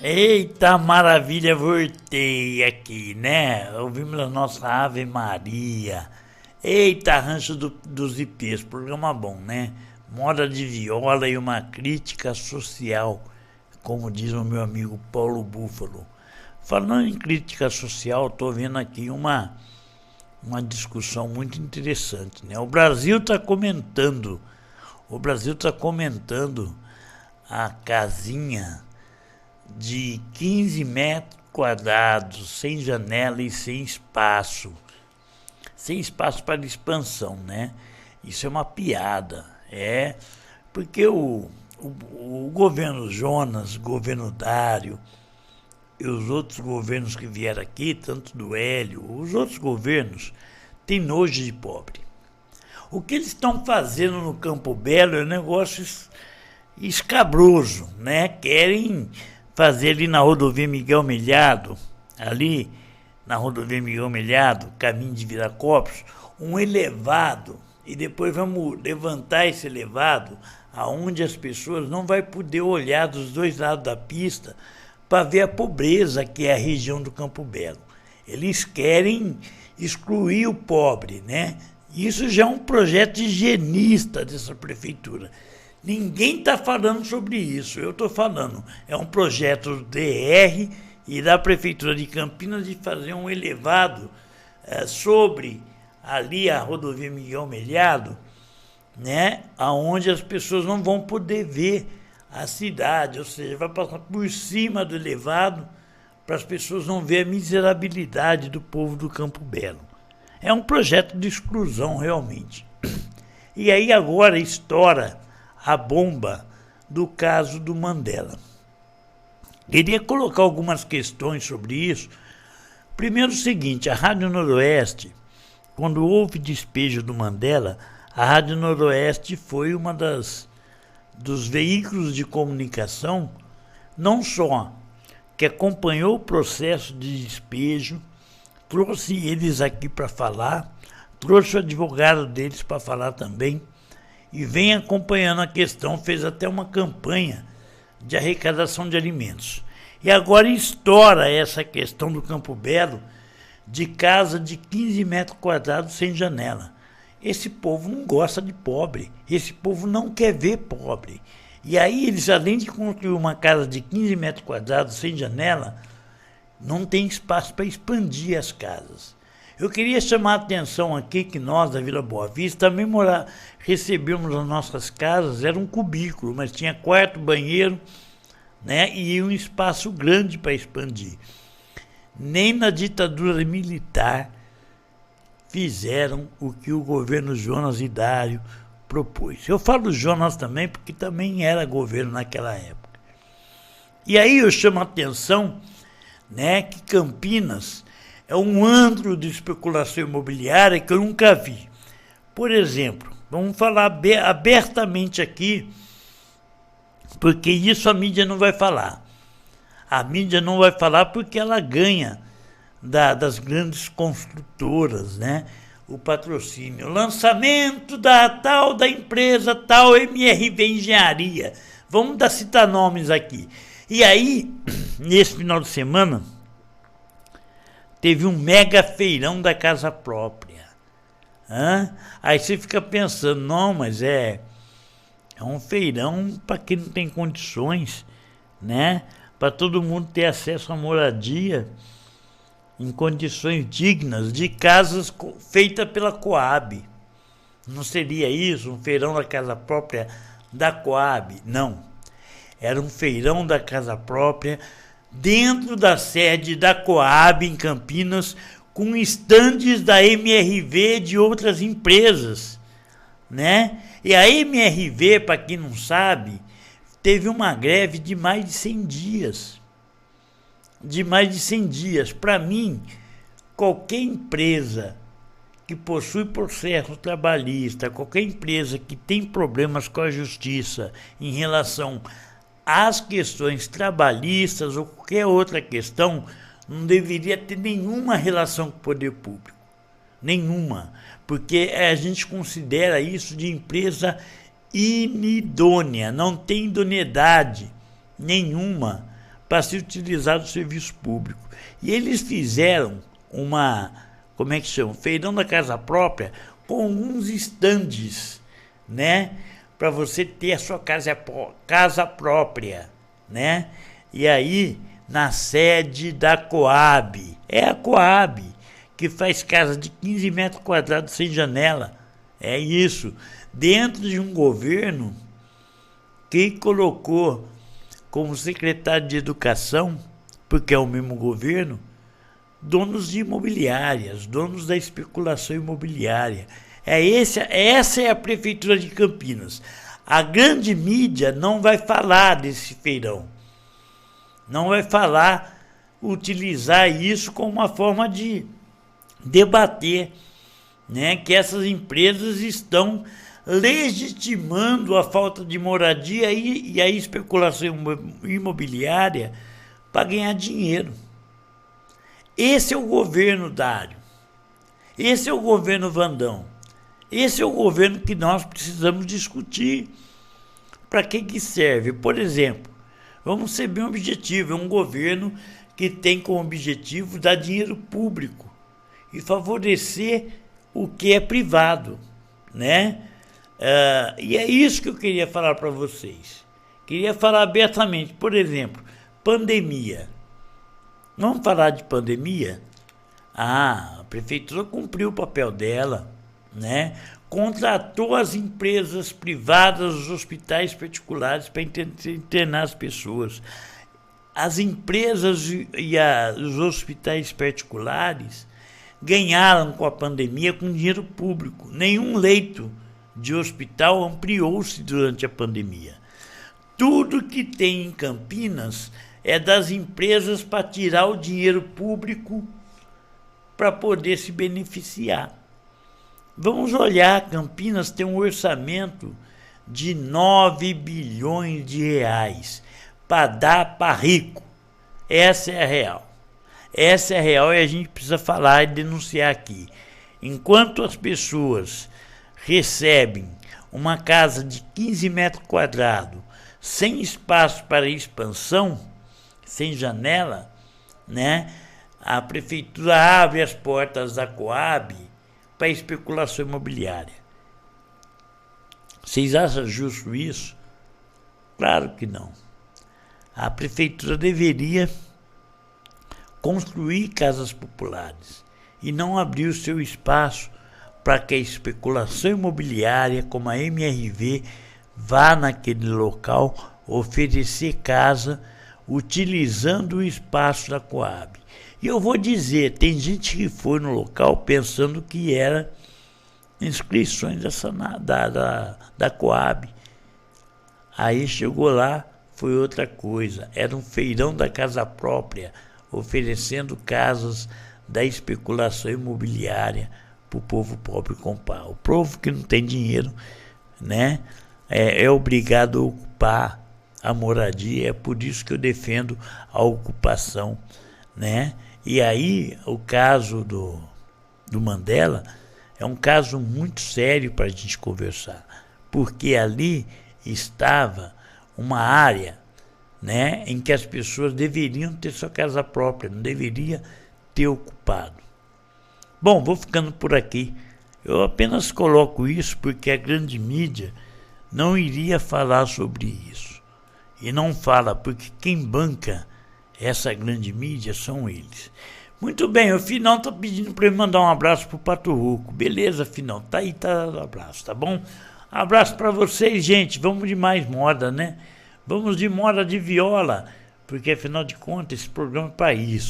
Eita maravilha, voltei aqui, né? Ouvimos a nossa Ave Maria. Eita, Rancho dos Ipês, programa bom, né? Moda de viola e uma crítica social, como diz o meu amigo Paulo Búfalo. Falando em crítica social, estou vendo aqui uma discussão muito interessante, né? O Brasil está comentando a casinha de 15 metros quadrados, sem janela e sem espaço para expansão, né? Isso é uma piada, porque o governo Jonas, governo Dário e os outros governos que vieram aqui, tanto do Hélio, os outros governos, têm nojo de pobre. O que eles estão fazendo no Campo Belo é um negócio escabroso, né? Querem fazer ali na rodovia Miguel Melhado, caminho de Viracopos, um elevado, e depois vamos levantar esse elevado aonde as pessoas não vão poder olhar dos dois lados da pista para ver a pobreza que é a região do Campo Belo. Eles querem excluir o pobre, né? Isso já é um projeto higienista dessa prefeitura. Ninguém está falando sobre isso, eu estou falando. É um projeto do DR e da Prefeitura de Campinas de fazer um elevado sobre ali a rodovia Miguel Melhado, né, aonde as pessoas não vão poder ver a cidade, ou seja, vai passar por cima do elevado para as pessoas não verem a miserabilidade do povo do Campo Belo. É um projeto de exclusão, realmente. E aí agora estoura a bomba do caso do Mandela. Queria colocar algumas questões sobre isso. Primeiro o seguinte, a Rádio Noroeste, quando houve despejo do Mandela, a Rádio Noroeste foi uma dos veículos de comunicação, não só que acompanhou o processo de despejo, trouxe eles aqui para falar, trouxe o advogado deles para falar também, e vem acompanhando a questão, fez até uma campanha de arrecadação de alimentos. E agora estoura essa questão do Campo Belo, de casa de 15 metros quadrados sem janela. Esse povo não gosta de pobre, esse povo não quer ver pobre. E aí eles, além de construir uma casa de 15 metros quadrados sem janela, não tem espaço para expandir as casas. Eu queria chamar a atenção aqui que nós, da Vila Boa Vista, também recebemos as nossas casas, era um cubículo, mas tinha quarto, banheiro, né, e um espaço grande para expandir. Nem na ditadura militar fizeram o que o governo Jonas e Dário propôs. Eu falo Jonas também porque também era governo naquela época. E aí eu chamo a atenção, né, que Campinas é um antro de especulação imobiliária que eu nunca vi. Por exemplo, vamos falar abertamente aqui, porque isso a mídia não vai falar. A mídia não vai falar porque ela ganha das grandes construtoras, né, o patrocínio. Lançamento da empresa tal MRV Engenharia. Vamos citar nomes aqui. E aí, nesse final de semana, teve um mega feirão da casa própria. Aí você fica pensando, não, mas é um feirão para quem não tem condições, né? Para todo mundo ter acesso à moradia em condições dignas de casas feitas pela Coab. Não seria isso, um feirão da casa própria da Coab? Não. Era um feirão da casa própria dentro da sede da Coab em Campinas, com estandes da MRV de outras empresas, né? E a MRV, para quem não sabe, teve uma greve de mais de 100 dias. Para mim, qualquer empresa que possui processo trabalhista, qualquer empresa que tem problemas com a justiça em relação às questões trabalhistas ou qualquer outra questão, não deveria ter nenhuma relação com o poder público. Nenhuma. Porque a gente considera isso de empresa inidônea, não tem idoneidade nenhuma para se utilizar do serviço público. E eles fizeram feirão da casa própria com alguns estandes, né? Para você ter a sua casa própria, né? E aí, na sede da Coab, é a Coab que faz casa de 15 metros quadrados sem janela, é isso, dentro de um governo que colocou como secretário de Educação, porque é o mesmo governo, donos de imobiliárias, donos da especulação imobiliária. Essa é a Prefeitura de Campinas. A grande mídia não vai falar desse feirão. Não vai utilizar isso como uma forma de debater, né, que essas empresas estão legitimando a falta de moradia e a especulação imobiliária para ganhar dinheiro. Esse é o governo Dário. Esse é o governo Vandão. Esse é o governo que nós precisamos discutir. Para que serve? Por exemplo, vamos ser bem objetivo, é um governo que tem como objetivo dar dinheiro público e favorecer o que é privado, né? E é isso que eu queria falar para vocês. Queria falar abertamente, por exemplo, pandemia. Vamos falar de pandemia? A prefeitura cumpriu o papel dela, né? Contratou as empresas privadas, os hospitais particulares para internar as pessoas. As empresas e os hospitais particulares ganharam com a pandemia com dinheiro público. Nenhum leito de hospital ampliou-se durante a pandemia. Tudo que tem em Campinas é das empresas para tirar o dinheiro público para poder se beneficiar. Vamos olhar, Campinas tem um orçamento de 9 bilhões de reais para dar para rico. Essa é a real. Essa é a real e a gente precisa falar e denunciar aqui. Enquanto as pessoas recebem uma casa de 15 metros quadrados, sem espaço para expansão, sem janela, né? A prefeitura abre as portas da Coab para especulação imobiliária. Vocês acham justo isso? Claro que não. A prefeitura deveria construir casas populares e não abrir o seu espaço para que a especulação imobiliária, como a MRV, vá naquele local oferecer casa utilizando o espaço da Coab. E eu vou dizer, tem gente que foi no local pensando que era inscrições da Coab. Aí chegou lá, foi outra coisa. Era um feirão da casa própria, oferecendo casas da especulação imobiliária para o povo pobre comprar. O povo que não tem dinheiro, né, é obrigado a ocupar a moradia. É por isso que eu defendo a ocupação, né? E aí o caso do Mandela é um caso muito sério para a gente conversar, porque ali estava uma área, né, em que as pessoas deveriam ter sua casa própria, não deveria ter ocupado. Bom, vou ficando por aqui. Eu apenas coloco isso porque a grande mídia não iria falar sobre isso. E não fala porque quem banca essa grande mídia são eles. Muito bem, o Finão tá pedindo para eu mandar um abraço pro Pato Ruco. Beleza, Finão? Tá aí, tá o abraço, tá bom? Abraço para vocês, gente. Vamos de mais moda, né? Vamos de moda de viola, porque afinal de contas esse programa é para isso.